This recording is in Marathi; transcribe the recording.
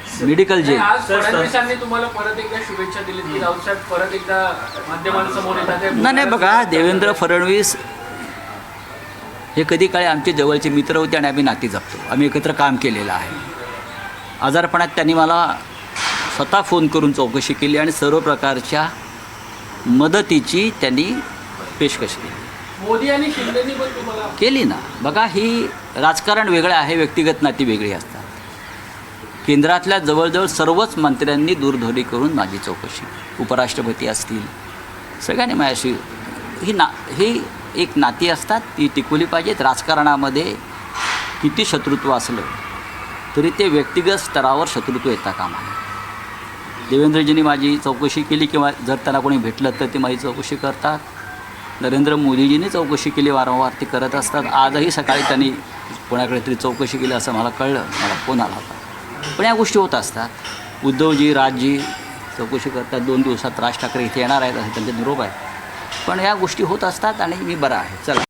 Medical gel. आज फडणवीसांनी तुम्हाला परत एकदा शुभेच्छा दिली की राऊत साहेब परत एकदा माध्यमांसमोर येतात. नाही बघा, देवेंद्र फडणवीस हे कधी काळी आमचे जवळचे मित्र होते आणि आम्ही नाती जपतो. आम्ही एकत्र काम केलेलं आहे. आजारपणात त्यांनी मला स्वतः फोन करून चौकशी केली आणि सर्व प्रकारच्या मदतीची त्यांनी पेशकश केली. मोदी आणि शिंदेनी पण तुम्हाला केली ना. बघा, ही राजकारण वेगळं आहे, व्यक्तिगत नाती वेगळी असतात. केंद्रातल्या जवळजवळ सर्वच मंत्र्यांनी दूरध्वनी करून माझी चौकशी, उपराष्ट्रपती असतील, सगळ्यांनी माझ्याशी ही एक नाती असतात, ती टिकवली पाहिजेत. राजकारणामध्ये किती शत्रुत्व असलं तरी ते व्यक्तिगत स्तरावर शत्रुत्व येता कामा नये. देवेंद्रजींनी माझी चौकशी केली किंवा जर त्यांना कोणी भेटलं तर ते माझी चौकशी करतात. नरेंद्र मोदीजींनी चौकशी केली, वारंवार ते करत असतात. आजही सकाळी त्यांनी कोणाकडे तरी चौकशी केली असं मला कळलं, मला फोन आला होता. पण या गोष्टी होत असतात. उद्धवजी, राजजी चौकशी करतात. 2 दिवसात राज ठाकरे इथे येणार आहेत असे त्यांचे निरोप आहे. पण या गोष्टी होत असतात आणि मी बरा आहे. चला.